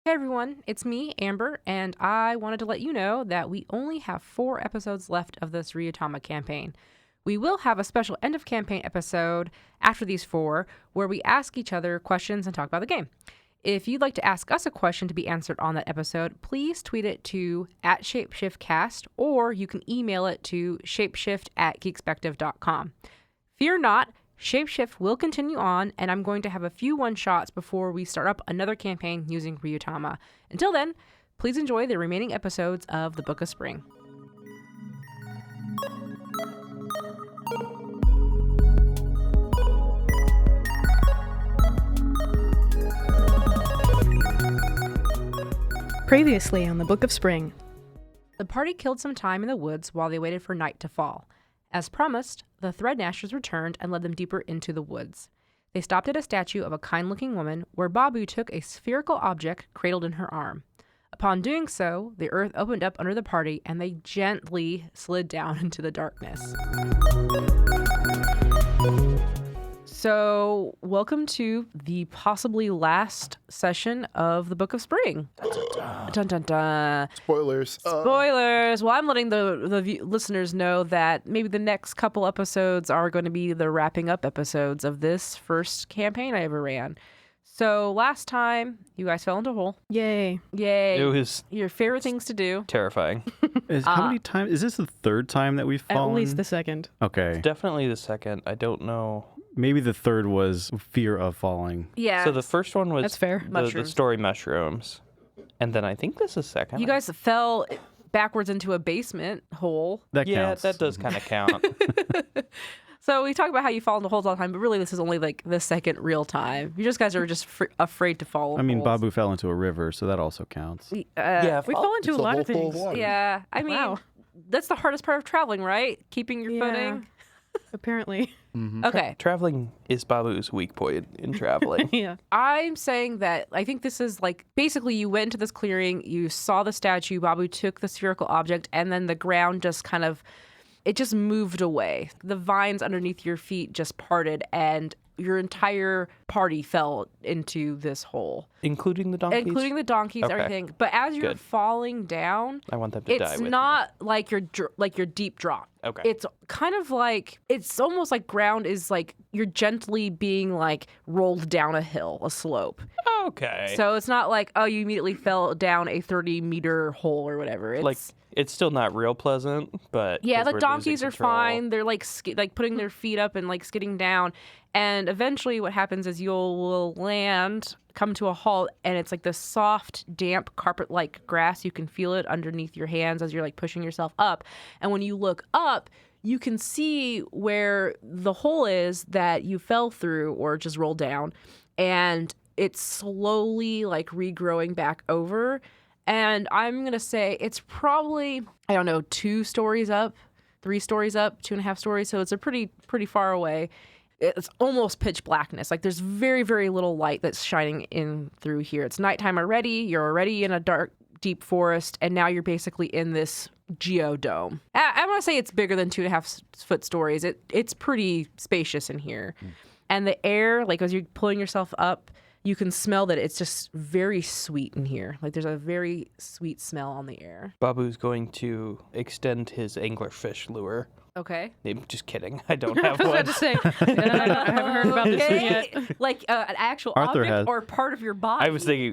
Hey everyone, it's me, Amber, and I wanted to let you know that we only have 4 episodes left of this Ryuutama campaign. We will have a special end of campaign episode after these 4 where we ask each other questions and talk about the game. If you'd like to ask us a question to be answered on that episode, please tweet it to @ShapeshiftCast, or you can email it to shapeshift@geekspective.com. Fear not, Shapeshift will continue on, and I'm going to have a few one-shots before we start up another campaign using Ryuutama. Until then, please enjoy the remaining episodes of the Book of Spring. Previously on the Book of Spring. The party killed some time in the woods while they waited for night to fall. As promised, the Thread Gnashers returned and led them deeper into the woods. They stopped at a statue of a kind-looking woman where Babu took a spherical object cradled in her arm. Upon doing so, the earth opened up under the party and they gently slid down into the darkness. So, welcome to the possibly last session of the Book of Spring. Dun, dun, dun. Spoilers. Spoilers. Well, I'm letting the listeners know that maybe the next couple episodes are going to be the wrapping up episodes of this first campaign I ever ran. So last time, you guys fell into a hole. Yay. Yay. It was your favorite things to do. terrifying. How many times? Is this the third time that we've fallen? At least the second. Okay. Definitely the second. I don't know. Maybe the third was fear of falling. Yeah. So the first one was That's fair. the Mushrooms. story mushrooms. And then I think this is second. You guys fell backwards into a basement hole. That yeah, counts. that does kind of count. So we talk about how you fall into holes all the time, but really this is only like the second real time. You just guys are just afraid to fall. I mean, holes. Babu fell into a river, so that also counts. Yeah, We fall into It's a lot whole of full things. water. Yeah. I mean, Wow. that's the hardest part of traveling, right? Keeping your Yeah. footing. Apparently. Okay. Traveling is Babu's weak point in traveling. Yeah. I'm saying that I think this is like basically you went into this clearing, you saw the statue, Babu took the spherical object, and then the ground just kind of, it just moved away. The vines underneath your feet just parted, and your entire party fell into this hole, Including the donkeys? including the donkeys, Okay. everything. But as you're Good. falling down, I want them to die it's with not like your deep drop. Okay. It's kind of like, it's almost like ground is like you're gently being like rolled down a hill, a slope. me. Okay. So it's not like, oh, you immediately fell down a 30-meter hole or whatever. It's like, it's still not real pleasant, but... yeah, 'cause the we're donkeys losing are control. fine. They're like like putting their feet up and like skidding down. And eventually what happens is you'll land, come to a halt, and it's like the soft, damp carpet-like grass. You can feel it underneath your hands as you're like pushing yourself up. And when you look up, you can see where the hole is that you fell through or just rolled down. And it's slowly like regrowing back over. And I'm going to say it's probably, I don't know, 2 stories up, 3 stories up, 2.5 stories. So it's a pretty far away. It's almost pitch blackness. Like there's very, very little light that's shining in through here. It's nighttime already. You're already in a dark, deep forest. And now you're basically in this geodome. I want to say it's bigger than 2.5 foot stories. It's pretty spacious in here. And the air, like as you're pulling yourself up, you can smell that it's just very sweet in here. Like there's a very sweet smell on the air. Babu's going to extend his anglerfish lure. Okay. I'm just kidding. I don't have I was one. about to say, I haven't heard about this one yet. Like an actual Arthur object has. or part of your body?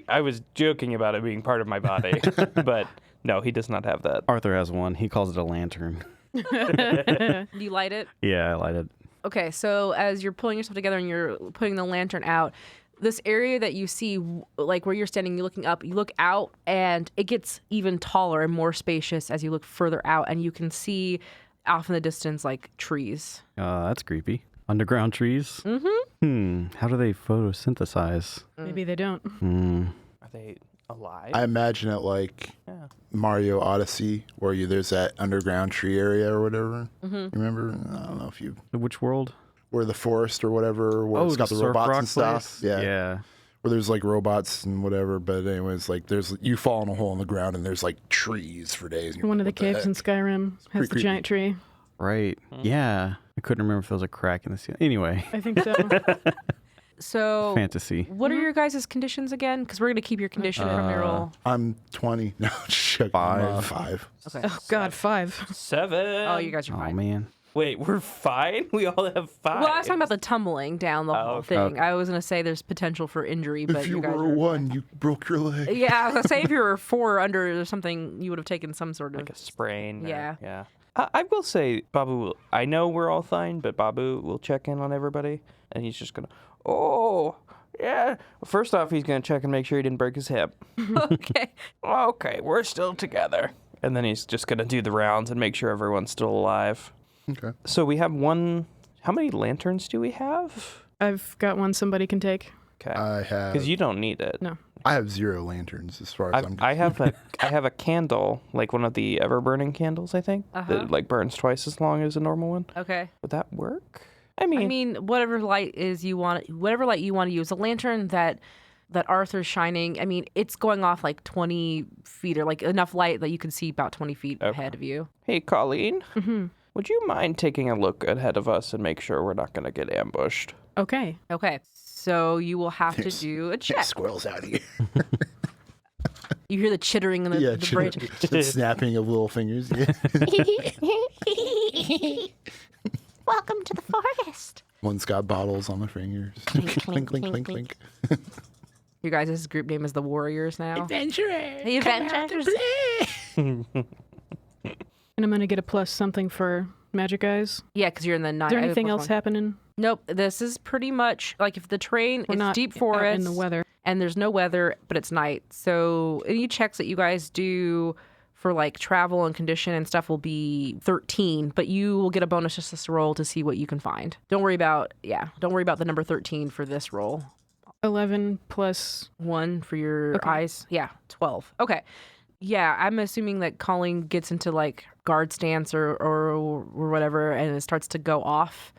I was joking about it being part of my body, but no, he does not have that. Arthur has one. He calls it a lantern. Do you light it? Yeah, I light it. Okay, so as you're pulling yourself together and you're putting the lantern out, this area that you see, like where you're standing, you're looking up, you look out, and it gets even taller and more spacious as you look further out, and you can see off in the distance like trees. That's creepy. Underground trees? Mm-hmm. How do they photosynthesize? Maybe they don't. Are they alive? I imagine it like Yeah. Mario Odyssey, where there's that underground tree area or whatever. You remember? I don't know if you Which world? where the forest or whatever, where it's got the surf robots rock and stuff. place? Yeah. Yeah. Where there's like robots and whatever. But anyways, like you fall in a hole in the ground and there's like trees for days. and you're One of the like, what caves in heck? Skyrim has pretty the giant tree. Right. Yeah. I couldn't remember if there was a crack in the ceiling. Anyway. I think so. So fantasy. what are your guys' conditions again? Because we're going to keep your condition from your roll. I'm 20. No, shit. I'm, 5. Okay. Oh God, 5. 7. Oh, you guys are Oh fine. man. Wait, we're fine? We all have 5. Well, I was talking about the tumbling down the whole okay. thing. I was going to say there's potential for injury, but If you guys were a are 1, you broke your leg. Yeah, I was going to say if you were 4 or under or something, you would have taken some sort of... Like a sprain. Yeah. Yeah. I will say, Babu will, I know we're all fine, but Babu will check in on everybody, and he's just going to, oh, yeah. First off, he's going to check and make sure he didn't break his hip. Okay. Okay, we're still together. And then he's just going to do the rounds and make sure everyone's still alive. Okay. So we have one. How many lanterns do we have? I've got one somebody can take. Okay. I Because you don't need it. No. I have 0 lanterns as far as I'm I concerned. have a candle, like one of the ever burning candles, I think, that like burns twice as long as a normal one. Okay. Would that work? I mean, whatever light you want to use. A lantern that Arthur's shining, I mean, it's going off like 20 feet or like enough light that you can see about 20 feet ahead of you. Hey, Colleen. Would you mind taking a look ahead of us and make sure we're not going to get ambushed? Okay. Okay. So you will have to do a check. Squirrels out here. You hear the chittering in the bridge. The snapping of little fingers. Yeah. Welcome to the forest. One's got bottles on the fingers. Clink, clink, clink, clink. Your guys' group name is the Warriors now. Adventurers. The Adventurers. And I'm going to get a plus something for magic eyes. Yeah, because you're in the 9. Is there anything else happening? Nope. This is pretty much like if the terrain We're is not deep out forest in the weather. and there's no weather, but it's night. So any checks that you guys do for like travel and condition and stuff will be 13, but you will get a bonus just this roll to see what you can find. Don't worry about the number 13 for this roll. 11 plus 1 for your eyes. Yeah, 12. Okay. Yeah, I'm assuming that Colleen gets into like guard stance or whatever, and it starts to go off.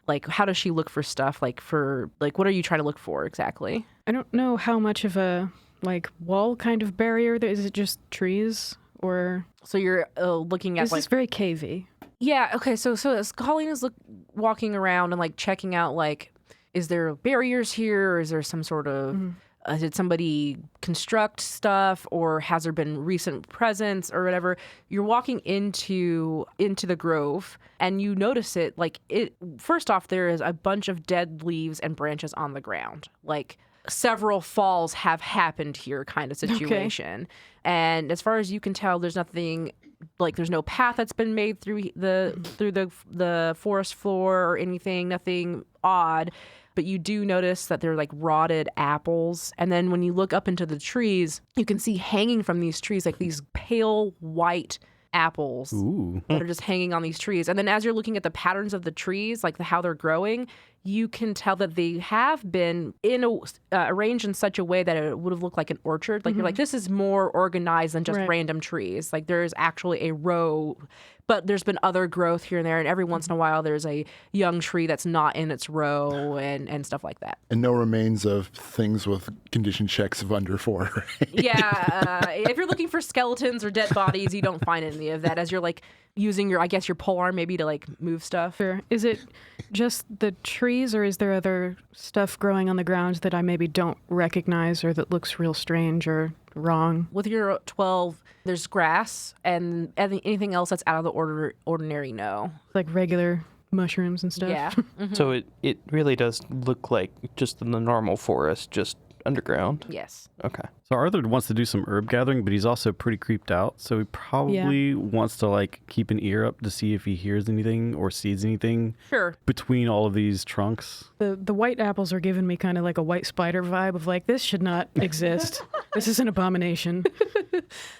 Like, how does she look for stuff? Like, what are you trying to look for exactly? I don't know how much of a like wall kind of barrier there is. It just trees or So you're looking at this like is very cavey. yeah. Okay, so as Colleen is walking around and like checking out like, is there barriers here, or is there some sort of did somebody construct stuff, or has there been recent presence or whatever? You're walking into the grove and you notice it like it. First off, there is a bunch of dead leaves and branches on the ground. Like several falls have happened here, kind of situation. And as far as you can tell, there's nothing. Like there's no path that's been made through the forest floor or anything. Nothing odd. But you do notice that they're like rotted apples. And then when you look up into the trees, you can see hanging from these trees like these pale white apples that are just hanging on these trees. And then as you're looking at the patterns of the trees, like how they're growing, you can tell that they have been arranged in such a way that it would have looked like an orchard. Like you're like, this is more organized than just random trees. Like there's actually a row, but there's been other growth here and there. And every once in a while, there's a young tree that's not in its row and stuff like that. And no remains of things with condition checks of under 4. Yeah. If you're looking for skeletons or dead bodies, you don't find any of that as you're like using your pole arm maybe to like move stuff. Sure. Is it just the trees, or is there other stuff growing on the ground that I maybe don't recognize or that looks real strange or wrong? With your 12, there's grass, and anything else that's out of the ordinary, no. Like regular mushrooms and stuff? Yeah. So it really does look like just in the normal forest, just underground. Yes. Okay. So Arthur wants to do some herb gathering, but he's also pretty creeped out. So he probably wants to like keep an ear up to see if he hears anything or sees anything Sure. between all of these trunks. The white apples are giving me kind of like a white spider vibe of like, this should not exist. This is an abomination.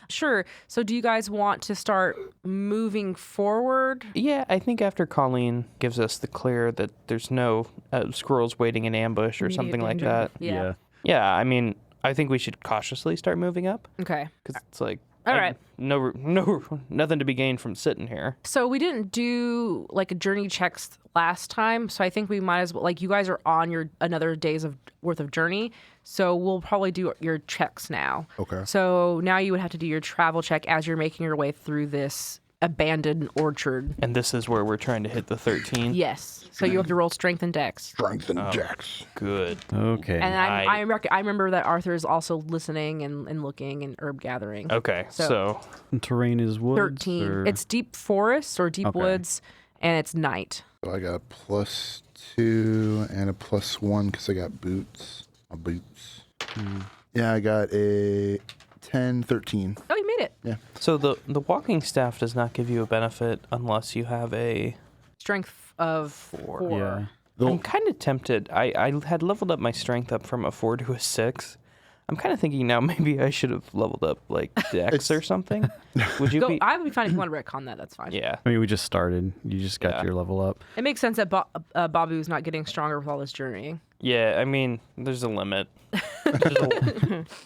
Sure. So do you guys want to start moving forward? Yeah, I think after Colleen gives us the clear that there's no squirrels waiting in ambush or Immediate something like danger. that. Yeah. Yeah, I mean, I think we should cautiously start moving up Okay. because it's like All right. nothing to be gained from sitting here. So we didn't do like a journey checks last time, so I think we might as well, like, you guys are on your another days worth of journey, so we'll probably do your checks now. Okay. So now you would have to do your travel check as you're making your way through this abandoned orchard. And this is where we're trying to hit the 13. Yes. So you have to roll strength and dex. Strength and Jax. Good. Okay. And I remember that Arthur is also listening and looking and herb gathering. Okay, so Terrain is woods. 13. or- It's deep forests or deep Okay. woods, and it's night. So I got a +2 and a +1 because I got boots. My boots. Yeah, I got a 10, 13. Oh, you made it. so the walking staff does not give you a benefit unless you have a Strength of 4. Yeah. I'm kind of tempted. I had leveled up my strength up from a 4 to a 6. I'm kind of thinking now maybe I should have leveled up like Dex or something. Would you be? I would be fine if you want to retcon that. That's fine. Yeah. I mean, we just started. You just got Yeah. your level up. It makes sense that Babu's not getting stronger with all this journeying. Yeah, I mean, there's a limit.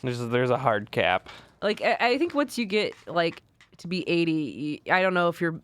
There's a hard cap. Like, I think once you get, like, to be 80, I don't know if your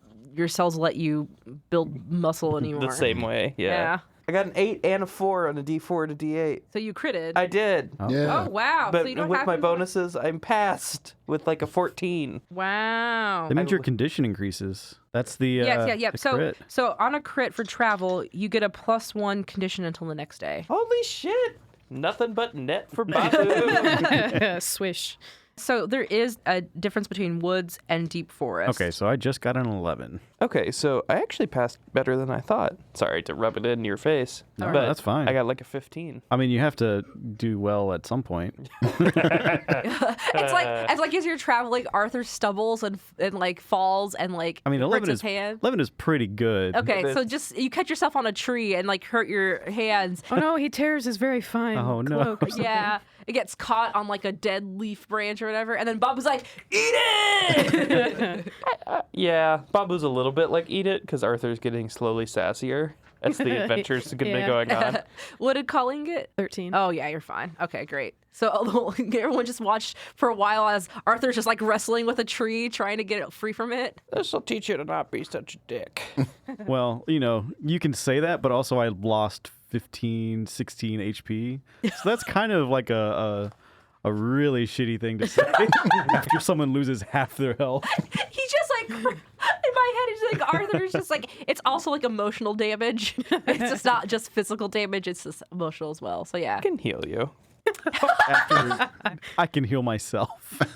cells let you build muscle anymore. The same way. Yeah. I got an 8 and a 4 on a D4 to D8. So you critted. I did. Yeah. Oh, wow. But so you don't with have my to- bonuses, I'm passed with like a 14. Wow. That means your condition increases. That's the Yeah. the So crit. so on a crit for travel, you get a +1 condition until the next day. Holy shit! Nothing but net for Babu. Swish. So there is a difference between woods and deep forest. Okay, so I just got an 11. Okay, so I actually passed better than I thought. Sorry to rub it in your face. No, but that's fine. I got like a 15. I mean, you have to do well at some point. It's like as you're traveling, Arthur stumbles and like falls and like I mean, hurts 11 his is hand. 11 is pretty good. Okay, so just you catch yourself on a tree and like hurt your hands. Oh no, he tears his very fine Oh, no. cloak. Yeah, it gets caught on like a dead leaf branch or whatever, and then Bob was like, "Eat it!" Yeah, Babu's a little bit like Eat It because Arthur's getting slowly sassier as the adventure's been Yeah. going on. What did Colleen get? 13. Oh yeah, you're fine. Okay, great. So everyone just watched for a while as Arthur's just like wrestling with a tree, trying to get it free from it. This'll teach you to not be such a dick. Well, you can say that, but also I lost 15, 16 HP. So that's kind of like a really shitty thing to say after someone loses half their health. He's just like in my head. He's like Arthur's just like it's also like emotional damage. It's just not just physical damage. It's just emotional as well. So yeah. I can heal you. After I can heal myself. I'm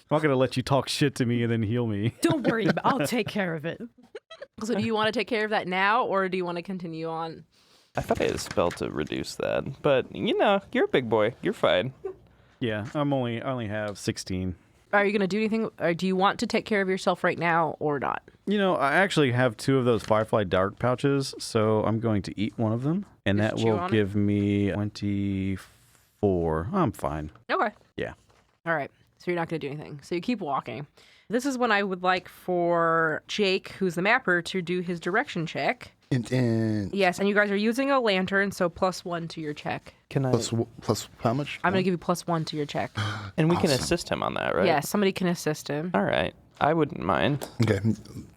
not going to let you talk shit to me and then heal me. Don't worry, I'll take care of it. So do you want to take care of that now, or do you want to continue on? I thought I had a spell to reduce that, but you're a big boy. You're fine. Yeah, I only have 16. Are you going to do anything, or do you want to take care of yourself right now, or not? I actually have 2 of those Firefly Dark pouches, so I'm going to eat one of them, and Just that chew will on it? give me 24. I'm fine. Okay. Yeah. All right. So you're not going to do anything. So you keep walking. This is when I would like for Jake, who's the mapper, to do his direction check. And Yes, and you guys are using a lantern, so +1 to your check. Can I? plus how much? I'm going to give you +1 to your check. And we can Awesome. assist him on that, right? Yes, somebody can assist him. All right. I wouldn't mind. Okay,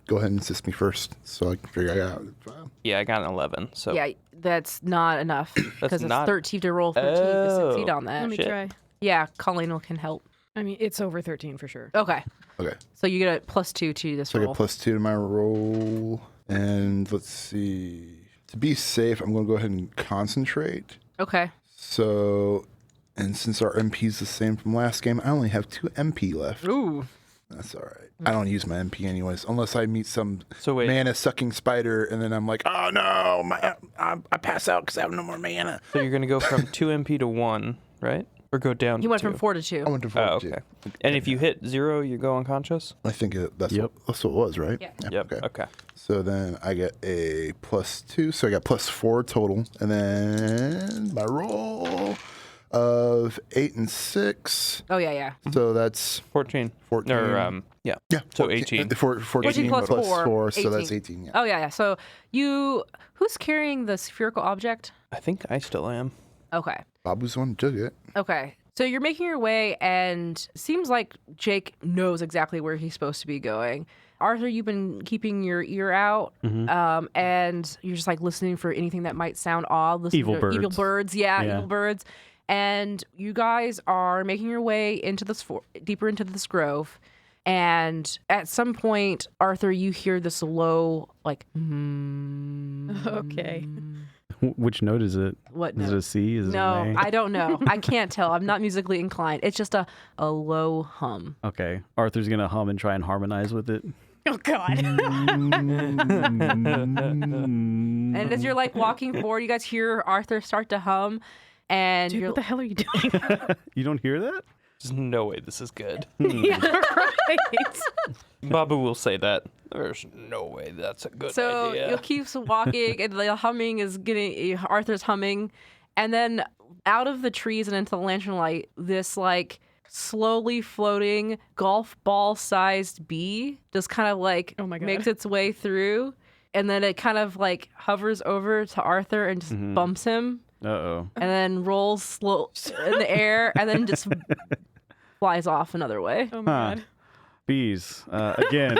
go ahead and assist me first, so I can figure it out. Yeah, I got an 11. So Yeah, that's not enough because it's not- 13 to roll 13 to succeed Oh. on that. Let me Shit. try. Yeah, Colleen can help. I mean, it's over 13 for sure. Okay, Okay, so you get a +2 to this so I roll. get +2 to my roll, and let's see. To be safe, I'm going to go ahead and concentrate. Okay. So, and since our MP is the same from last game, I only have 2 MP left. Ooh. That's all right. I don't use my MP anyways, unless I meet some So wait. mana-sucking spider, and then I'm like, oh no, I pass out because I have no more mana. So you're gonna go from 2 MP to 1, right? Or go down? He went to from 4 to 2. I went to 4. Oh, okay. And if you hit 0, you go unconscious. I think that's Yep. what it was, right? Yeah. Yep. Okay. Okay. So then I get a +2, so I got +4 total, and then my roll of 8 and 6. Oh, yeah. So that's 14. 14. Or yeah. So 14 18. 14 plus plus 4, 4, so 18. that's 18. Yeah. Oh, yeah. So who's carrying the spherical object? I think I still am. Okay. Babu's the one who took it. Okay. So you're making your way, and seems like Jake knows exactly where he's supposed to be going. Arthur, you've been keeping your ear out, and you're just like listening for anything that might sound odd. Listening Evil to birds. Evil birds. Yeah, Yeah. evil birds. And you guys are making your way into this deeper into this grove, And at some point, Arthur, you hear this low, like, Okay. Which note is it? What Is note? it a C? Is it No, an A? I don't know. I can't tell. I'm not musically inclined. It's just a low hum. Okay. Arthur's going to hum and try and harmonize with it. Oh, God. And as you're like walking forward, you guys hear Arthur start to hum, and Dude, you're what the hell are you doing? You don't hear that? There's no way this is good. Yeah, right. Babu will say that. There's no way that's a good so idea. you'll keep walking, and the humming is getting Arthur's humming, and then out of the trees and into the lantern light, this like slowly floating golf ball sized bee just kind of like Oh my God. makes its way through, and then it kind of like hovers over to Arthur and just bumps him, Uh-oh. and then rolls slow in the air, and then just flies off another way. Oh, my God. Bees. Again.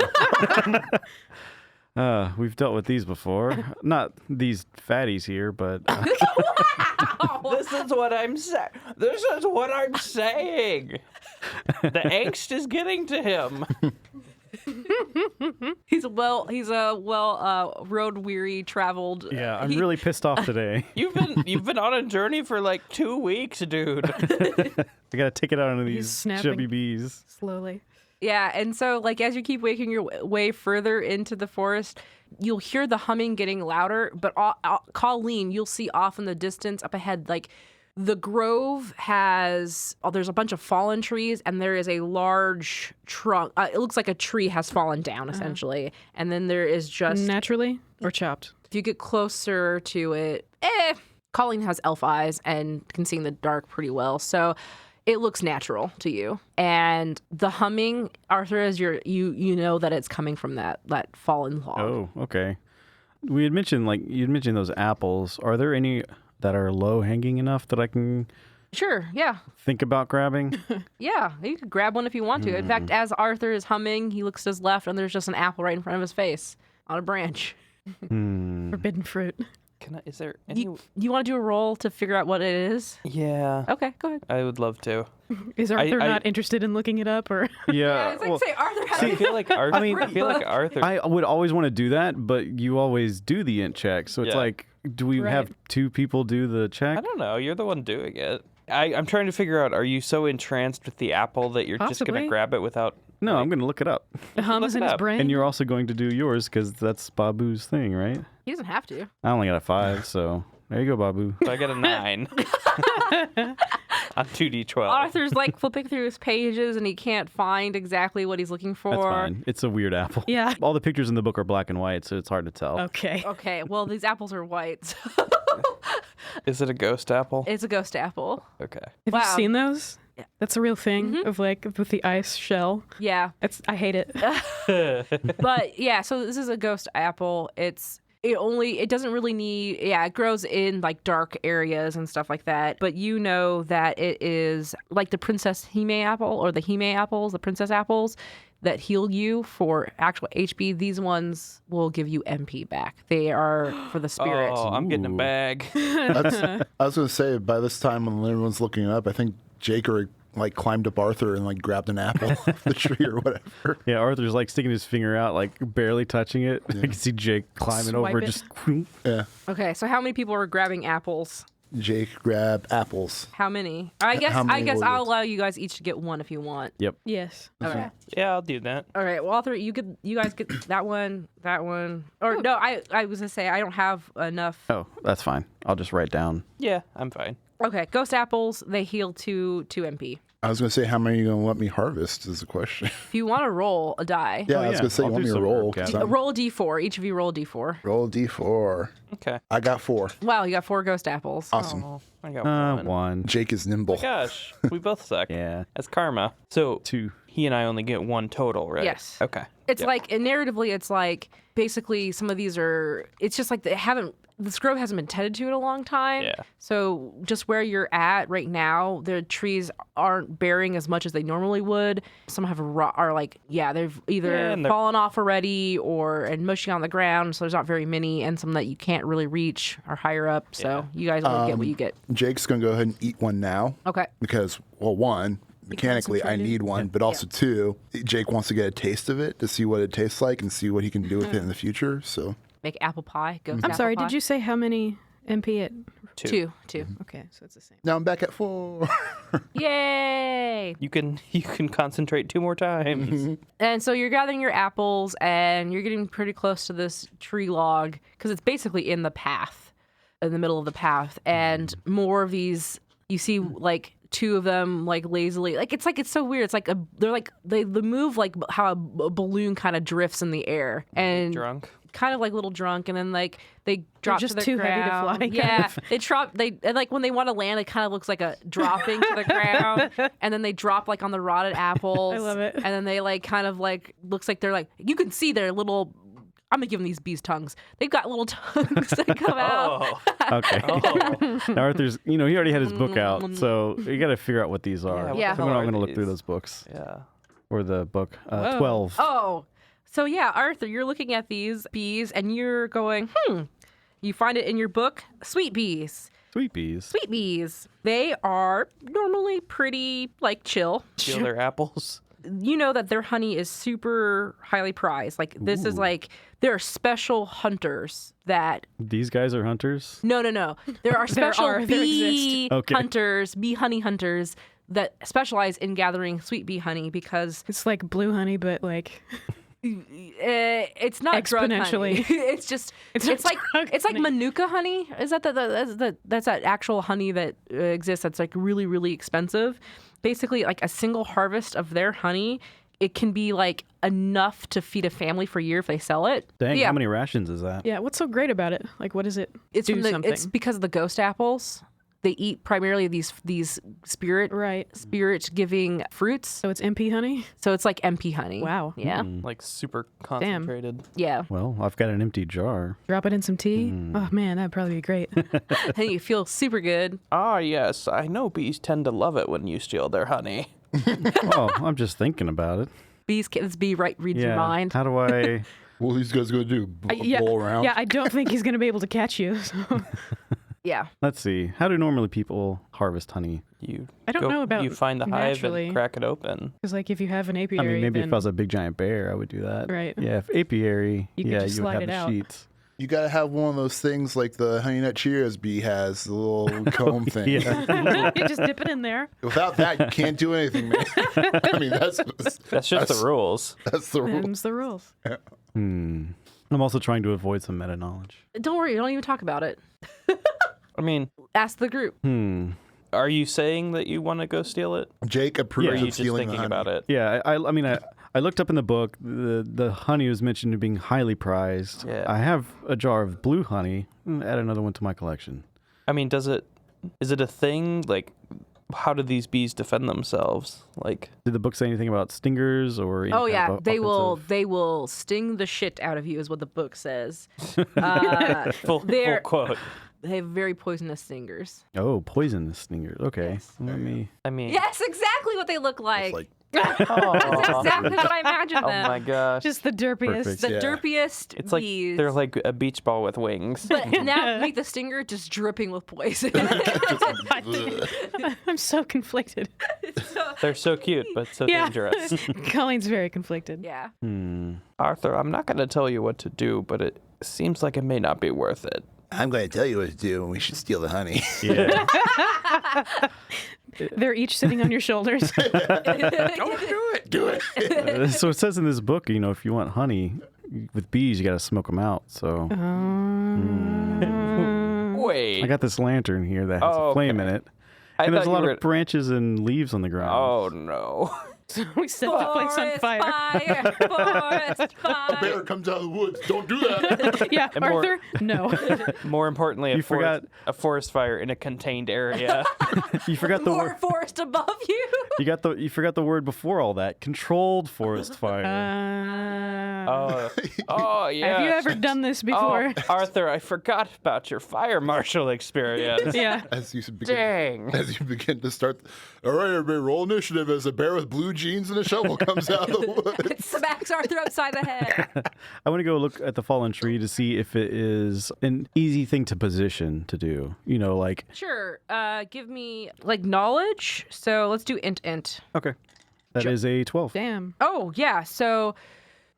We've dealt with these before. Not these fatties here, but This is what I'm saying. This is what I'm saying. The angst is getting to him. He's a road weary traveled. yeah, I'm really pissed off today. You've been on a journey for like 2 weeks, dude. I gotta take it out on He's these snapping. chubby bees. Slowly. Yeah, and so like as you keep making your way further into the forest, you'll hear the humming getting louder. But Colleen, you'll see off in the distance up ahead, like the grove has. There's a bunch of fallen trees, and there is a large trunk. It looks like a tree has fallen down essentially, and then there is just. Naturally or chopped? If you get closer to it, Colleen has elf eyes and can see in the dark pretty well, so it looks natural to you. And the humming, Arthur, as you know that it's coming from that fallen log. Oh, okay. You'd mentioned those apples. Are there any that are low hanging enough that I can Sure, yeah. think about grabbing? Yeah, you could grab one if you want to. In fact, as Arthur is humming, he looks to his left and there's just an apple right in front of his face on a branch. Forbidden fruit. Is there any? You want to do a roll to figure out what it is? Yeah, Okay, go ahead. I would love to. Is Arthur not interested in looking it up, or? Yeah. well, say Arthur has I feel like Arthur. I feel like Arthur. I would always want to do that, but you always do the int check. So it's Yeah. like, do we Right. have two people do the check? I don't know. You're the one doing it. I'm trying to figure out. Are you so entranced with the apple that you're just Possibly. gonna grab it without? No, I'm going to look it up. The hum is Look in it his up. brain. And you're also going to do yours because that's Babu's thing, right? He doesn't have to. I only got a 5, so there you go, Babu. So I get a 9 on 2d12. Arthur's like flipping through his pages and he can't find exactly what he's looking for. That's fine. It's a weird apple. Yeah. All the pictures in the book are black and white, so it's hard to tell. Okay. Okay, well, these apples are white. Is it a ghost apple? It's a ghost apple. Okay. Have Wow. you seen those? That's a real thing of like with the ice shell. Yeah. I hate it. But yeah, so this is a ghost apple. It doesn't really need, it grows in like dark areas and stuff like that. But you know that it is like the Princess Hime apple or the Hime apples, the princess apples that heal you for actual HP. These ones will give you MP back. They are for the spirit. Oh, I'm getting a Ooh. bag. I was going to say, by this time when everyone's looking up, I think Jake like climbed up Arthur and like grabbed an apple off the tree or whatever. Yeah, Arthur's like sticking his finger out, like barely touching it. I can see Jake climbing Swipe over, it. just. Yeah. Okay, so how many people are grabbing apples? Jake grab apples. How many? I guess How many will I'll you- allow you guys each to get one if you want. Yep. Yes. Okay. Yeah, I'll do that. All right. Well, Arthur, you guys get that one. Or no, I was gonna say I don't have enough. Oh, that's fine. I'll just write down. Yeah, I'm fine. Okay, ghost apples. They heal 2 MP. I was going to say, how many are you going to let me harvest is the question. If you want to roll a die, Yeah, I was going to say, I'll you want do me to some roll? work, 'cause yeah. I'm- roll a D4. Each of you roll a D4. Roll D4. Okay. I got 4. Wow, you got 4 ghost apples. Awesome. Oh, I got one. 1. Jake is nimble. Gosh, we both suck. Yeah. That's karma. So 2. he and I only get 1 total, right? Yes. Okay. It's like, and narratively, it's like basically some of these are. It's just like this grove hasn't been tended to in a long time. Yeah. So just where you're at right now, the trees aren't bearing as much as they normally would. Some are like, they've either and they're- fallen off already and mushing on the ground. So there's not very many, and some that you can't really reach are higher up. So you guys will get what you get. Jake's going to go ahead and eat one now Okay. because, well, one, mechanically, I need one, but also two, Jake wants to get a taste of it to see what it tastes like and see what he can do with it in the future. So Make apple pie. Ghost I'm apple sorry, pie. did you say how many MP it? Two. Okay, so it's the same. now I'm back at 4. Yay! You can concentrate 2 more times. And so you're gathering your apples, and you're getting pretty close to this tree log because it's basically in the path, in the middle of the path, and more of these. You see, like 2 of them, like lazily, it's so weird. It's like they move like how a balloon kind of drifts in the air, and Drunk. kind of like a little drunk, and then like they drop just to the too ground. heavy to fly, kind Yeah, of. they drop. And like when they want to land, it kind of looks like a dropping to the ground, and then they drop like on the rotted apples. I love it. And then they like kind of like looks like they're like you can see their little. I'm gonna give them these bees tongues. They've got little tongues that come out. Oh. Okay. Oh. Now Arthur's, he already had his book out, so you got to figure out what these are. Yeah, what the So hell I'm are going to look through these? those books Yeah. or the book. Whoa. 12. Oh, so yeah, Arthur, you're looking at these bees and you're going, You find it in your book, sweet bees. Sweet bees. Sweet bees. They are normally pretty like chill. Steal their apples. You know that their honey is super highly prized. Like this is like there are special hunters that These guys are hunters. no. There are special there bee exist. Okay. hunters, bee honey hunters that specialize in gathering sweet bee honey because It's like blue honey, but like it's not drug honey. Exponentially. It's just it's not like drug it's like honey. manuka honey. Is that that's that actual honey that exists that's like really really expensive. Basically, like a single harvest of their honey, it can be like enough to feed a family for a year if they sell it. Dang, yeah, how many rations is that? yeah. What's so great about it? Like, what does it it's do from the, something? it's because of the ghost apples. They eat primarily these spirit Right. giving fruits. So it's MP honey. So it's like MP honey. Wow. Yeah. Like super concentrated. Yeah. Well, I've got an empty jar. Drop it in some tea. Oh man, that'd probably be great. And you feel super good. Ah, yes. I know bees tend to love it when you steal their honey. Oh, I'm just thinking about it. Bees, this bee reads Yeah. your mind. How do I? What are these guys going to do? Yeah, Bowl around? yeah. I don't think he's gonna be able to catch you. So. Yeah. Let's see. How do normally people harvest honey? You I don't know about You find the hive naturally. and crack it open. Because like if you have an apiary, I mean, maybe then if I was a big giant bear, I would do that. Right. Yeah, if apiary, You could yeah, just you would slide have it the out. sheets. You got to have one of those things like the Honey Nut Cheerios bee has, the little comb thing. Yeah. you just dip it in there. Without that, you can't do anything, man. I mean, that's Just the rules. That's the rule. Them's the rules. I'm also trying to avoid some meta knowledge. Don't worry. Don't even talk about it. I mean, Ask the group. are you saying that you want to go steal it? Jake Or approves are you of just stealing the thinking honey. about it? Yeah, I mean, I looked up in the book. The honey was mentioned as being highly prized. Yeah. I have a jar of blue honey. Add another one to my collection. I mean, is it a thing? Like, how do these bees defend themselves? Like, Did the book say anything about stingers or? any Oh kind yeah, of they offensive- will sting the shit out of you, is what the book says. full They're- quote. They have very poisonous stingers. Oh, poisonous stingers. Okay, Yes. let me. I mean, Yes, exactly what they look like. Like, That's exactly what I imagined oh them. my gosh. Just the derpiest. Perfect. The Yeah. derpiest It's like bees. they're like a beach ball with wings. But now make the stinger just dripping with poison. I'm so conflicted. They're so cute, but so Yeah. dangerous. Colleen's very conflicted. Yeah. Arthur, I'm not going to tell you what to do, but it seems like it may not be worth it. I'm going to tell you what to do, and we should steal the honey. Yeah. They're each sitting on your shoulders. Do it. So it says in this book, if you want honey with bees, you got to smoke them out. So Wait. I got this lantern here that has a flame in it, I and there's a thought lot you of branches and leaves on the ground. Oh, no. We set the place on fire. Forest fire. Bear comes out of the woods. Don't do that. Yeah, And more- Arthur? No. More importantly, You forgot- a forest fire in a contained area. You forgot the More word. forest above you. You forgot the word before all that. Controlled forest fire. Oh, yeah. Have you ever done this before? Oh, Arthur, I forgot about your fire marshal experience. Yeah. As you Dang. begin to start, all right, everybody, roll initiative as a bear with blue jeans and a shovel comes out of the wood. It smacks Arthur upside the head. I want to go look at the fallen tree to see if it is an easy thing to position to do. You know, like, Sure. Give me like knowledge. So let's do int. okay, that is a 12. Damn. Oh yeah. So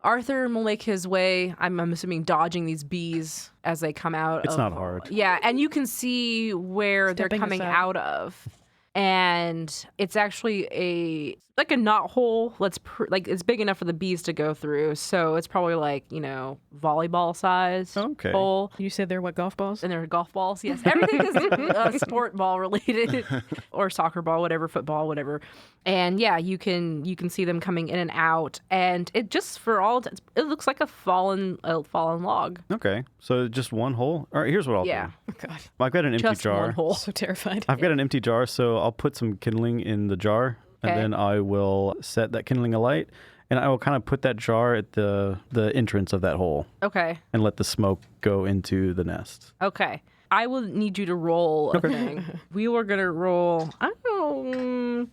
Arthur will make his way. I'm assuming dodging these bees as they come out. It's not hard. Yeah, and you can see where they're Stepping coming aside. out of. And it's actually a knot hole. It's big enough for the bees to go through. So it's probably like, volleyball size Okay. hole. You said they're what, golf balls? And they're golf balls. Yes, everything is sport ball related, or soccer ball, whatever, football, whatever. And yeah, you can see them coming in and out, and it just it looks like a fallen log. Okay, so just one hole. All right, here's what I'll Yeah, Oh, God. do. I've got an empty just jar. one hole. So terrified. I've got an empty jar, so I'll put some kindling in the jar, Okay. and then I will set that kindling alight, and I will kind of put that jar at the entrance of that hole Okay, and let the smoke go into the nest. okay. I will need you to roll a thing. We were gonna roll. I don't know.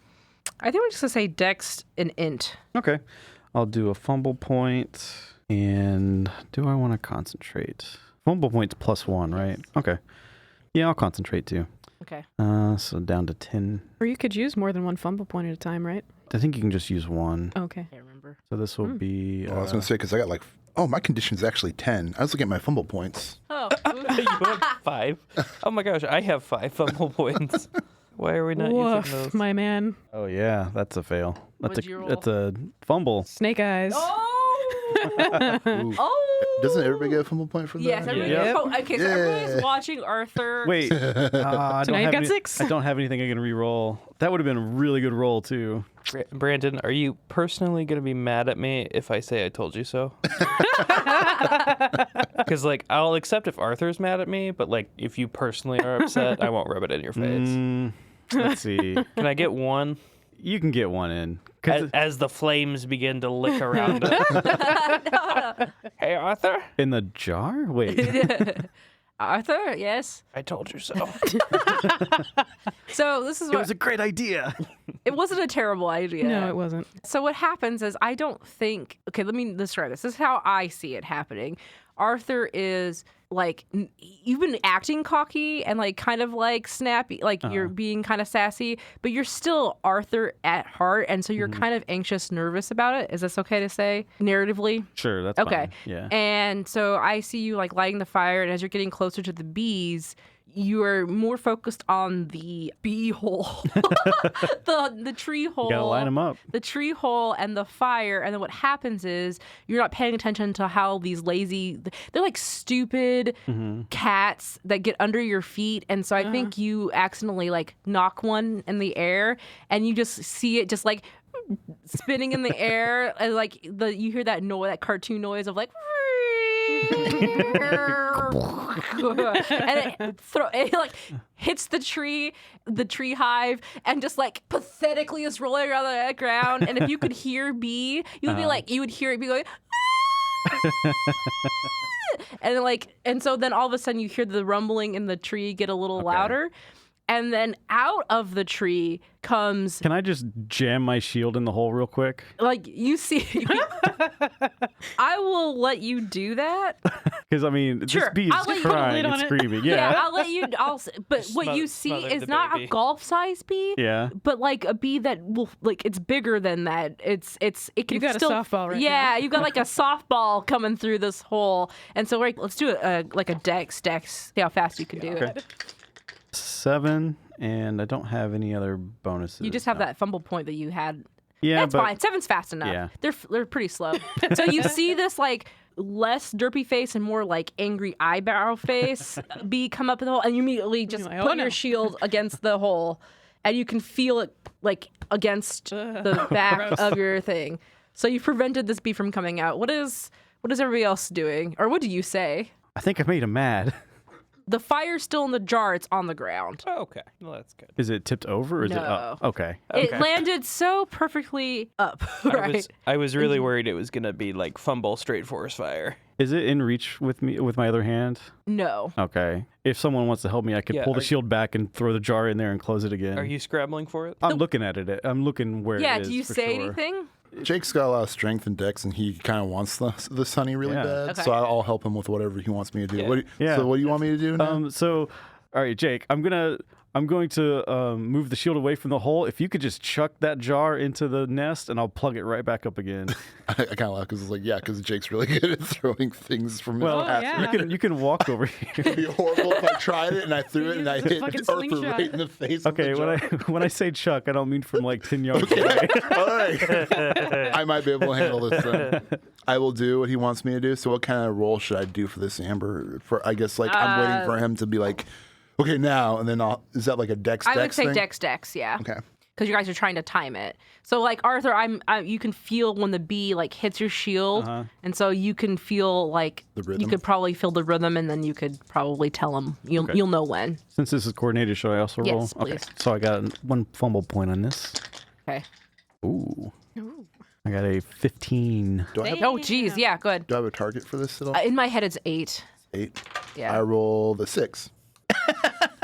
I think we're just gonna say Dex and Int. Okay, I'll do a fumble point, and do I want to concentrate? Fumble point's +1, right? Okay. Yeah, I'll concentrate too. Okay. So down to 10. Or you could use more than one fumble point at a time, right? I think you can just use one. Okay. Can't remember. So this will be. Well, I was going to say, because I got my condition's actually 10. I was looking at my fumble points. Oh. You have 5? Oh my gosh, I have 5 fumble points. Why are we not using Woof, those? my man. Oh yeah, that's a fail. What'd you roll? That's a fumble. Snake eyes. Ooh. Oh. Doesn't everybody get a fumble point for that? Yes, everybody. Yeah. Okay, so everybody's watching Arthur. Wait, I So now you've got 6? I don't have anything I can re-roll. That would have been a really good roll too. Brandon, are you personally going to be mad at me if I say I told you so? Because, I'll accept if Arthur's mad at me, but, if you personally are upset, I won't rub it in your face. Let's see. Can I get one? You can get one in. 'Cause As the flames begin to lick around it. Hey, Arthur? in the jar? Wait. Arthur, yes. I told you so. So this is It was a great idea. it wasn't a terrible idea. No, it wasn't. So what happens is I don't think. Okay, let me describe this. This is how I see it happening. Arthur is you've been acting cocky and kind of snappy, you're being kind of sassy, but you're still Arthur at heart, and so you're kind of anxious, nervous about it. Is this okay to say narratively? Sure, that's Okay. fine. Yeah. And so I see you lighting the fire, and as you're getting closer to the bees, you are more focused on the bee hole, the tree hole. You gotta line them up. The tree hole and the fire, and then what happens is you're not paying attention to how they're stupid cats that get under your feet, and so I think you accidentally knock one in the air, and you just see it just spinning in the air, and you hear that noise, that cartoon noise of and it hits the tree hive, and just pathetically is rolling around the ground. And if you could hear bee, you would be you would hear it be going. And so then all of a sudden you hear the rumbling in the tree get a little louder. And then out of the tree comes, Can I just jam my shield in the hole real quick? you see, I will let you do that. Because Sure, this bee I'll is let you put a crying lid and on it. screaming. Yeah, Yeah. I'll let you. But what you see smother is the not baby. a golf-sized bee. Yeah. But a bee that will it's bigger than that. It can You've got a still, softball right yeah, now. you've got a softball coming through this hole. And so let's do a dex. See how fast you can do it. 7, and I don't have any other bonuses. You just have No. that fumble point that you had. Yeah, That's but fine. 7's fast enough. Yeah. They're pretty slow. So you see this less derpy face and more angry eyebrow face bee come up in the hole, and you immediately just You're like, put "Oh, no." your shield against the hole, and you can feel it against the back of your thing. So you prevented this bee from coming out. What is everybody else doing, or what do you say? I think I made him mad. The fire's still in the jar. It's on the ground. Oh, okay. Well, that's good. Is it tipped over or is it up? Okay. It landed so perfectly up, right? I was really worried it was gonna be like fumble straight forest fire. Is it in reach with me with my other hand? No. Okay. If someone wants to help me, I could pull the shield back and throw the jar in there and close it again. Are you scrabbling for it? I'm looking at it. I'm looking where it is. Yeah, do you for say sure. anything? Jake's got a lot of strength and dex, and he kind of wants this honey really Yeah. bad. Okay. So I'll help him with whatever he wants me to do. Yeah. So what do you want me to do now? So, all right, Jake, I'm going to move the shield away from the hole. If you could just chuck that jar into the nest, and I'll plug it right back up again. I kind of laugh because it's like, yeah, because Jake's really good at throwing things from Well, his past. you can walk over here. It'd be horrible if I tried it and I threw it and I hit fucking Arthur slingshot. right in the face. Okay, with the jar. when I say chuck, I don't mean from like 10 yards away. All right. I might be able to handle this then. I will do what he wants me to do. So what kind of role should I do for this Amber? I guess like I'm waiting for him to be like, okay, now, and then is that like a dex I would say thing? dex, yeah. Okay. Because you guys are trying to time it. So like Arthur, you can feel when the bee like hits your shield, and so you can feel like The rhythm? you could probably feel the rhythm, and then you could probably tell him. You'll know when. Since this is coordinated, should I also roll? Yes, Okay, please. so I got one fumble point on this. Okay. Ooh. I got a 15. Do I have, Oh, geez, yeah, good. do I have a target for this at all? In my head, it's 8. 8. Yeah. I roll the 6.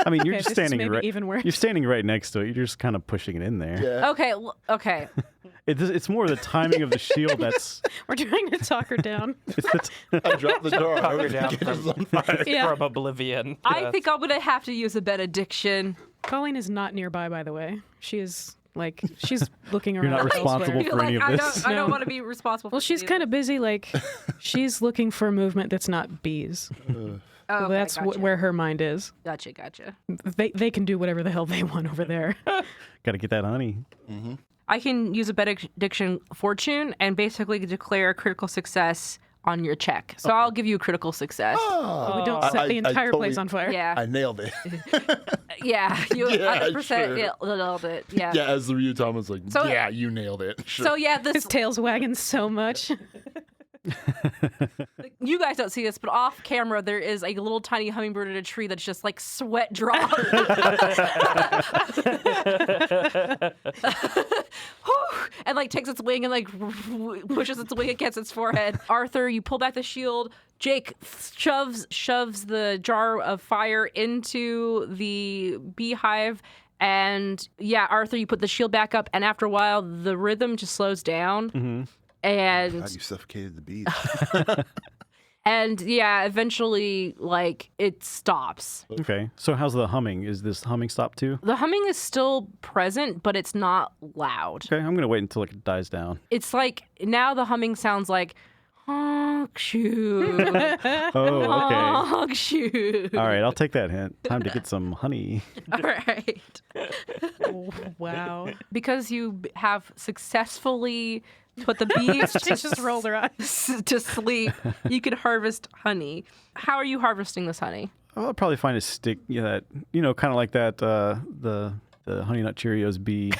I mean, you're Okay, just this is standing maybe right. even worse. You're standing right next to it. You're just kind of pushing it in there. Yeah. Okay, okay. It's more the timing of the shield that's. We're trying to talk her down. I dropped the jar. Talk her down Yeah. from oblivion. I think I'm gonna have to use a benediction. Colleen is not nearby, by the way. She is like she's looking around. not responsible elsewhere. for any of I this. don't No. want to be responsible. Well, for she's any kind of busy. Like she's looking for movement that's not bees. Oh, okay, That's gotcha. where her mind is. Gotcha. They can do whatever the hell they want over there. Got to get that honey. I can use a benediction fortune and basically declare a critical success on your check. So I'll give you a critical success. Oh, We don't set the entire place on fire. Yeah, I nailed it. yeah, you Yeah, 100% sure. nailed it. Yeah. Yeah, as the Ryuutama was like, So- yeah, you nailed it. Sure. So yeah, His this tail's wagging so much. you guys don't see this, but off camera there is a little tiny hummingbird in a tree that's just like sweat drops. And like takes its wing and like pushes its wing against its forehead. Arthur, you pull back the shield. Jake shoves the jar of fire into the beehive. And yeah, Arthur, you put the shield back up, and after a while, the rhythm just slows down. And God, you suffocated the bees. and yeah, eventually, like it stops. Okay. So how's the humming? Is this humming stopped too? The humming is still present, but it's not loud. Okay, I'm gonna wait until it dies down. It's like now the humming sounds like honk shoot, Oh, okay. honk shoot. All right, I'll take that hint. Time to get some honey. All right. Oh, wow. Because you have successfully put the bees She just rolled her eyes. to sleep, you can harvest honey. How are you harvesting this honey? I'll probably find a stick that kind of like that the Honey Nut Cheerios bee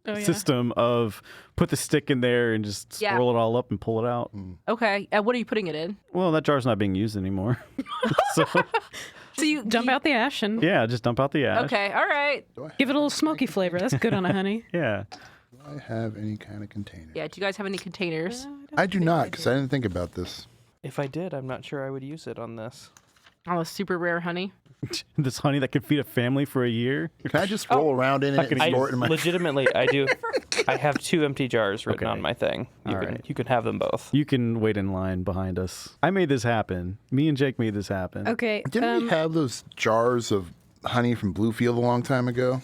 Oh, yeah. system of put the stick in there and just Yeah. swirl it all up and pull it out. Okay, what are you putting it in? Well, that jar's not being used anymore. So So you Dump out the ash and yeah, just dump out the ash. Okay, all right. give it a little smoky flavor. That's good on a honey. Yeah. Do I have any kind of container? Yeah, do you guys have any containers? I do not, because I didn't think about this. If I did, I'm not sure I would use it on this. Oh, super rare honey. This honey that could feed a family for a year. Can I just roll around in it and I store it in my... legitimately, I do. I have 2 empty jars written Okay. on my thing. You All can right. you can have them both. You can wait in line behind us. I made this happen. Me and Jake made this happen. Okay. Didn't we have those jars of honey from Bluefield a long time ago?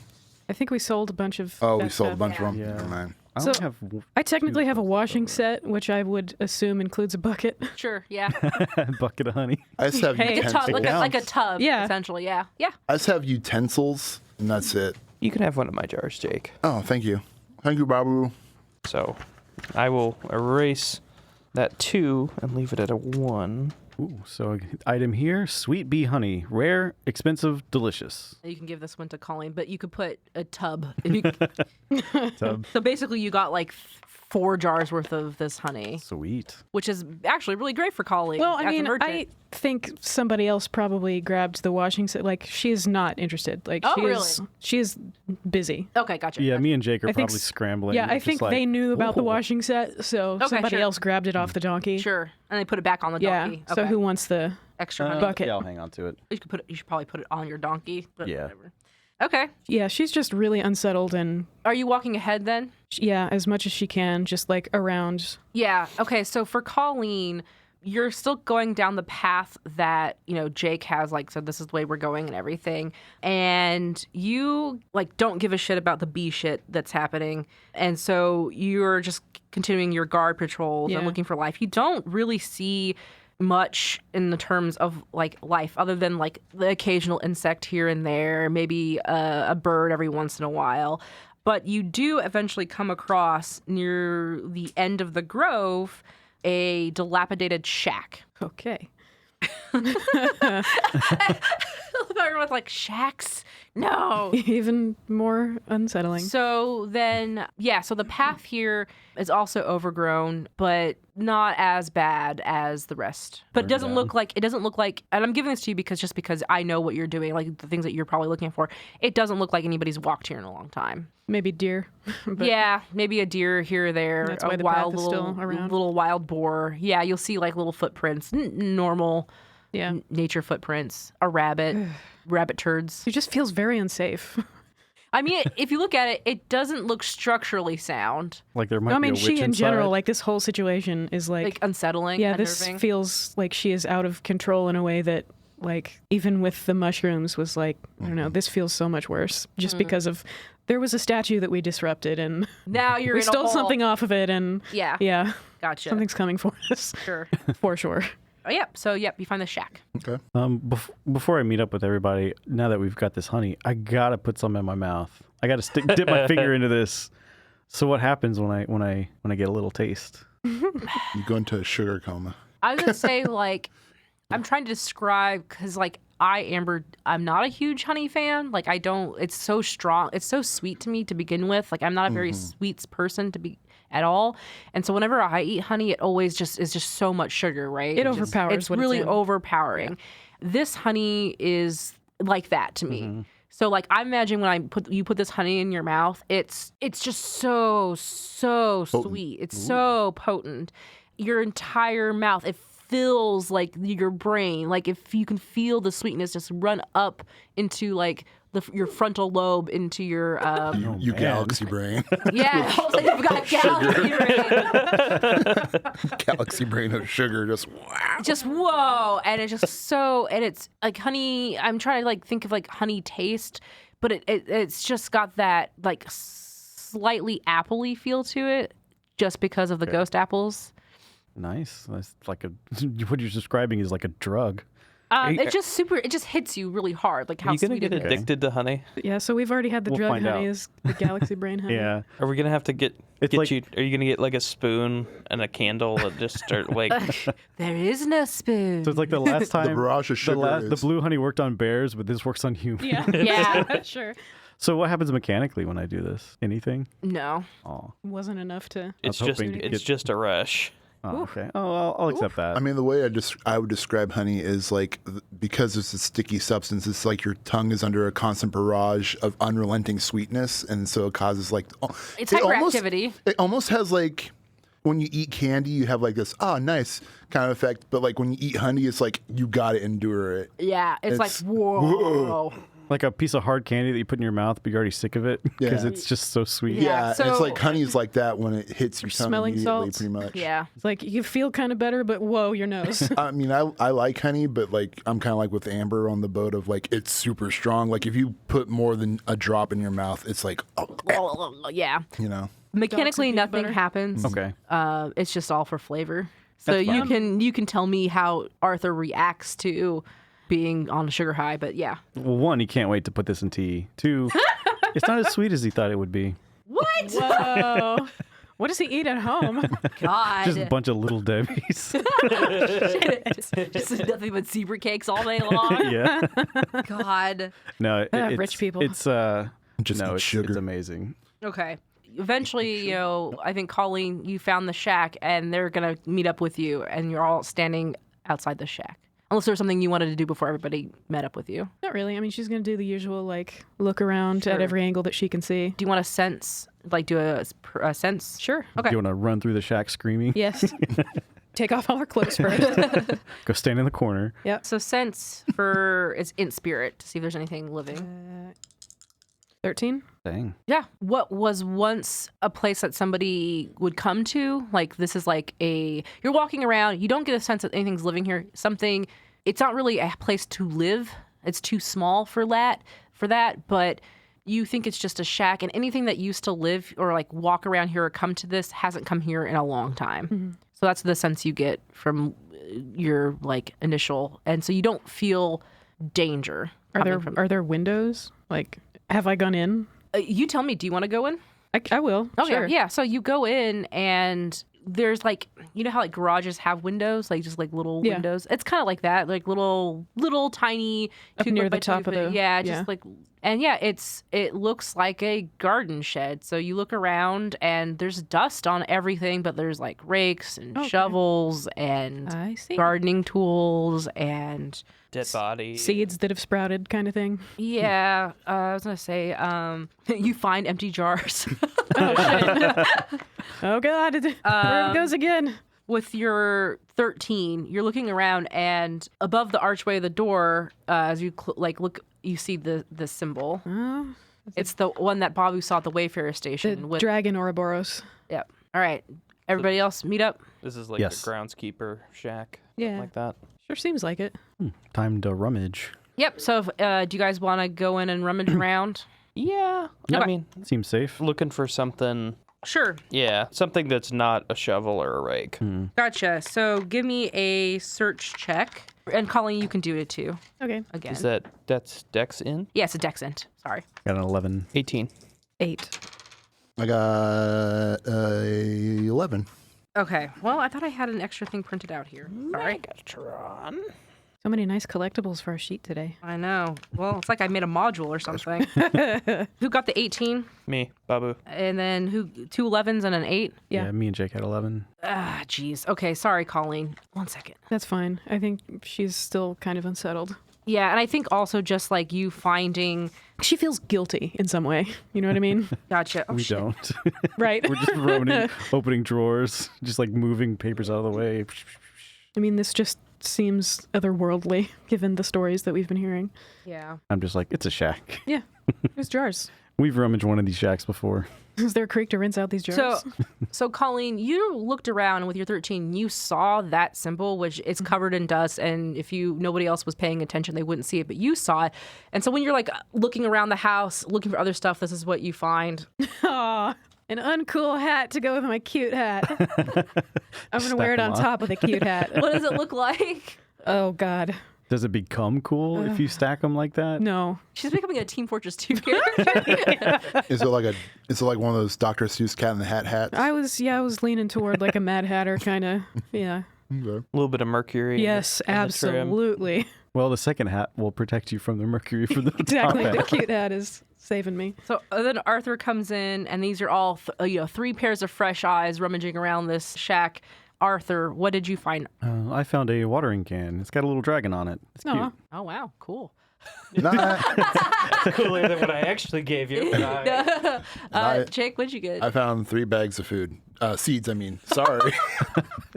I think we sold a bunch of. Oh, that we sold a stuff. bunch of them? Yeah. Never mind. I only So- have I technically have a washing set, which I would assume includes a bucket. Sure, yeah. a bucket of honey. I just have Hey. Like a tub, utensils. like a tub, Yeah. essentially. Yeah, yeah. I just have utensils, and that's it. You can have one of my jars, Jake. Oh, thank you. Thank you, Babu. So, I will erase that 2 and leave it at a 1. Ooh, so item here, sweet bee honey. Rare, expensive, delicious. You can give this one to Colleen, but you could put a tub. If you, Tub. so basically, you got like 4 jars worth of this honey, Sweet. which is actually really great for Colleen. Well, I as a mean, merchant. I think somebody else probably grabbed the washing set. Like, she is not interested. Like, Oh, she is busy. Okay, gotcha. Yeah, me and Jake are I think probably s- scrambling. Yeah, I just think like, they knew about the "Whoa." washing set, so Okay, somebody sure. else grabbed it off the donkey. Sure, and they put it back on the Yeah. donkey. So Okay. who wants the extra honey? bucket? Yeah, I'll hang on to it. You should probably put it on your donkey. But Yeah. Whatever. Okay. Yeah, she's just really unsettled and Are you walking ahead then? yeah, as much as she can, just like around. Yeah. Okay. So for Colleen, you're still going down the path that, Jake has, like, so this is the way we're going and everything. And you, like, don't give a shit about the bee shit that's happening. And so you're just continuing your guard patrols and Yeah. looking for life. You don't really see much in the terms of like life other than like the occasional insect here and there, maybe a bird every once in a while. But you do eventually come across near the end of the grove a dilapidated shack. Okay. Everyone's like, shacks? No. Even more unsettling. So then, so the path here is also overgrown, but not as bad as the rest. But it doesn't look like, and I'm giving this to you because I know what you're doing, like the things that you're probably looking for. It doesn't look like anybody's walked here in a long time. Maybe deer. But Yeah, maybe a deer here or there, That's a why the path wild is little, still around. little wild boar. Yeah, you'll see like little footprints, normal yeah. nature footprints, a rabbit, rabbit turds. It just feels very unsafe. I mean, if you look at it, it doesn't look structurally sound, Like there might I be mean, a witch she in inside. general, like this whole situation is like unsettling, yeah, this unnerving. feels like she is out of control in a way that, like, even with the mushrooms was like, I don't know, this feels so much worse just because of there was a statue that we disrupted and Now you're we in a stole hole. something off of it and Yeah, yeah, gotcha. something's coming for us Sure. for sure. Oh, yep. So, you find the shack. Okay. Before I meet up with everybody, now that we've got this honey, I gotta put some in my mouth. I gotta dip my finger into this. So what happens when I get a little taste? You go into a sugar coma. I was gonna say, like, I'm trying to describe because, like, I'm not a huge honey fan. Like, I don't. It's so strong. It's so sweet to me to begin with. Like, I'm not a very sweets person to be at all. And so whenever I eat honey, it always is just so much sugar, right? It just- overpowers It's what it's really in. overpowering. This honey is like that to me. So like I imagine when you put this honey in your mouth, it's just so sweet. It's so potent. Your entire mouth, it fills like your brain. Like if you can feel the sweetness just run up into like your frontal lobe into your You galaxy brain. yeah. It's like you've got galaxy brain. Galaxy brain of sugar. Just wow. Just whoa, and it's just so, and it's like honey. I'm trying to like think of like honey taste, but it's just got that like slightly appley feel to it, just because of the ghost apples. Nice. That's like what you're describing is like a drug. It just hits you really hard, like how Are you gonna sweet get it is. addicted to honey? Yeah, so we've already had the We'll drug find honey out. is the galaxy brain honey. Yeah. Are we gonna have to get like- you? Are you gonna get like a spoon and a candle and just start like? There is no spoon. So it's like the last time barrage of sugar the is- blue honey worked on bears, but this works on humans. Yeah. Yeah. Sure. So what happens mechanically when I do this? Anything? No. Oh, Wasn't enough to. It's was just hoping to it's get- just a rush. okay. Oh, I'll accept that. I mean, the way I would describe honey is like because it's a sticky substance. It's like your tongue is under a constant barrage of unrelenting sweetness, and so it causes like It's it almost- hyperactivity. It almost has like when you eat candy, you have like this nice kind of effect, but like when you eat honey, it's like you got to endure it. Yeah. It's like It's- whoa. Like a piece of hard candy that you put in your mouth, but you're already sick of it because Yeah. it's just so sweet. Yeah. And it's so- like honey's like that when it hits your tongue Smelling immediately, salts. pretty much. Yeah. It's like you feel kind of better, but whoa, your nose. I mean, I like honey, but like I'm kind of like with Amber on the boat of like it's super strong. Like if you put more than a drop in your mouth, it's like Yeah. you know. Mechanically, peanut nothing butter. happens. Okay. It's just all for flavor. So That's fine. you can tell me how Arthur reacts to being on a sugar high, but yeah. Well, one, he can't wait to put this in tea. Two, it's not as sweet as he thought it would be. What? Whoa. What does he eat at home? God. Just a bunch of little Debbies. just nothing but zebra cakes all day long. yeah. God. No, it's Rich people. It's Just no, eat it's sugar. amazing. Okay. eventually, you know, I think Colleen, you found the shack, and they're gonna meet up with you, and you're all standing outside the shack. Unless there was something you wanted to do before everybody met up with you. Not really. I mean, she's going to do the usual, like, look around at every angle that she can see. Do you want to sense, like, do a sense? Sure. Okay. Do you want to run through the shack screaming? Yes. Take off all her clothes first. Go stand in the corner. Yep. So sense for it's int spirit to see if there's anything living. 13. Dang. Yeah. What was once a place that somebody would come to, like this is like you're walking around, you don't get a sense that anything's living here. It's not really a place to live. It's too small for that, but you think it's just a shack, and anything that used to live or like walk around here or come to this hasn't come here in a long time. Mm-hmm. So that's the sense you get from your like initial, and so you don't feel danger. Are there windows? Like, have I gone in? You tell me. Do you want to go in? I will. Oh, sure. yeah. So you go in, and there's like, you know how like garages have windows, like just like little windows. It's kind of like that, like little tiny up near the top of the like, and yeah, it looks like a garden shed. So you look around, and there's dust on everything, but there's like rakes and shovels and I see. gardening tools and Dead body. Seeds that have sprouted, kind of thing. yeah. I was gonna say, you find empty jars. Oh shit! Oh god! There it goes again. With your 13, you're looking around, and above the archway of the door, as you look, you see the symbol. Oh, It's the one that Babu saw at the Wayfarer station. the dragon Ouroboros. Yep. All right. Everybody else, meet up. This is like Yes. the groundskeeper shack. Yeah. Like that. Sure seems like it. Time to rummage. Yep. So, if, do you guys want to go in and rummage around? Yeah. I Okay. mean, Seems safe. looking for something. Sure. Yeah. Something that's not a shovel or a rake. Gotcha. So, give me a search check, and Colleen, you can do it too. Okay. Again. Is that's Dex in? Yes, a Dexent. Sorry. Got an 11. 18. 8. I got 11. Okay. Well, I thought I had an extra thing printed out here. Sorry. Megatron. So many nice collectibles for our sheet today. I know. Well, it's like I made a module or something. Who got the 18? Me, Babu. And then who? 2 11s and an 8? Yeah. Me and Jake had 11. Ah, jeez. Okay, sorry, Colleen. 1 second. That's fine. I think she's still kind of unsettled. Yeah, and I think also just like you finding. She feels guilty in some way. You know what I mean? Gotcha. Oh, We shit. don't. Right. We're just opening drawers, just like moving papers out of the way. I mean, this just seems otherworldly given the stories that we've been hearing. Yeah. I'm just like, it's a shack. Yeah. There's jars. We've rummaged one of these shacks before. Is there a creek to rinse out these jars? So Colleen, you looked around with your 13. You saw that symbol, which it's covered in dust, and if nobody else was paying attention, they wouldn't see it, but you saw it. And so when you're like looking around the house, looking for other stuff, this is what you find. Aw, an uncool hat to go with my cute hat. I'm going to wear it Stack on 'em top of the cute hat. What does it look like? Oh, God. Does it become cool if you stack them like that? No. She's becoming a Team Fortress 2 character. Is it like one of those Dr. Seuss Cat in the Hat hats? I was leaning toward like a Mad Hatter kind of, yeah. Okay. A little bit of mercury. in Yes, the trim. absolutely. Well, the second hat will protect you from the mercury from the Exactly. top The hat. cute hat is saving me. So then Arthur comes in, and these are all 3 pairs of fresh eyes rummaging around this shack. Arthur, what did you find? I found a watering can. It's got a little dragon on it. It's Aw. cute. Oh, wow. Cool. Nah, Cooler than what I actually gave you. Jake, what'd you get? I found 3 bags of food. Seeds, I mean. Sorry.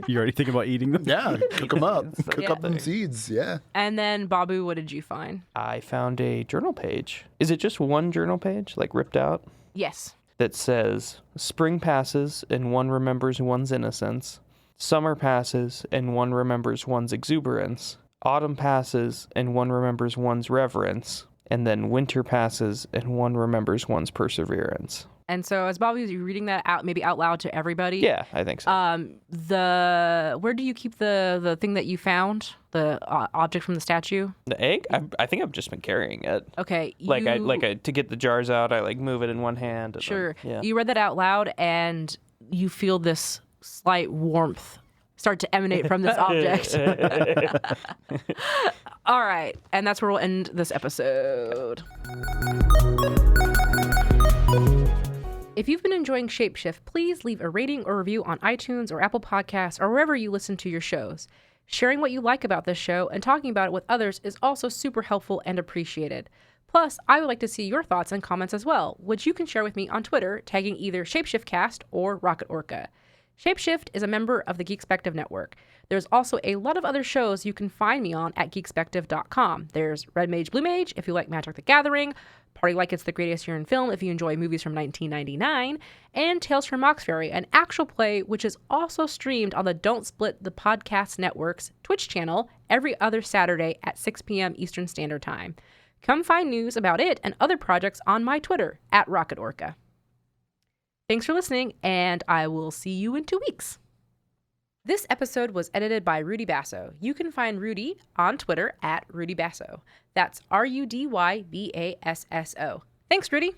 You already thinking about eating them? Yeah, cook them up. Cook Yeah. up them seeds, yeah. And then Babu, what did you find? I found a journal page. Is it just one journal page, like ripped out, Yes. that says, "Spring passes and one remembers one's innocence. Summer passes and one remembers one's exuberance. Autumn passes and one remembers one's reverence. And then winter passes and one remembers one's perseverance." And so as Babu, you're reading that out, maybe out loud to everybody. Yeah, I think so. Where do you keep the thing that you found? The object from the statue? The egg? I think I've just been carrying it. Okay. To get the jars out, I like move it in one hand. And Sure. Then, yeah. You read that out loud, and you feel this slight warmth start to emanate from this object. All right. And that's where we'll end this episode. If you've been enjoying Shapeshift, please leave a rating or review on iTunes or Apple Podcasts or wherever you listen to your shows. Sharing what you like about this show and talking about it with others is also super helpful and appreciated. Plus, I would like to see your thoughts and comments as well, which you can share with me on Twitter, tagging either ShapeshiftCast or Rocket Orca. Shapeshift is a member of the Geekspective Network. There's also a lot of other shows you can find me on at geekspective.com. There's Red Mage, Blue Mage if you like Magic the Gathering, Party Like It's the Greatest Year in Film if you enjoy movies from 1999, and Tales from Moxbury, an actual play which is also streamed on the Don't Split the Podcast Network's Twitch channel every other Saturday at 6 p.m. Eastern Standard Time. Come find news about it and other projects on my Twitter at Rocket Orca. Thanks for listening, and I will see you in 2 weeks. This episode was edited by Rudy Basso. You can find Rudy on Twitter at Rudy Basso. That's RUDYBASSO. Thanks, Rudy.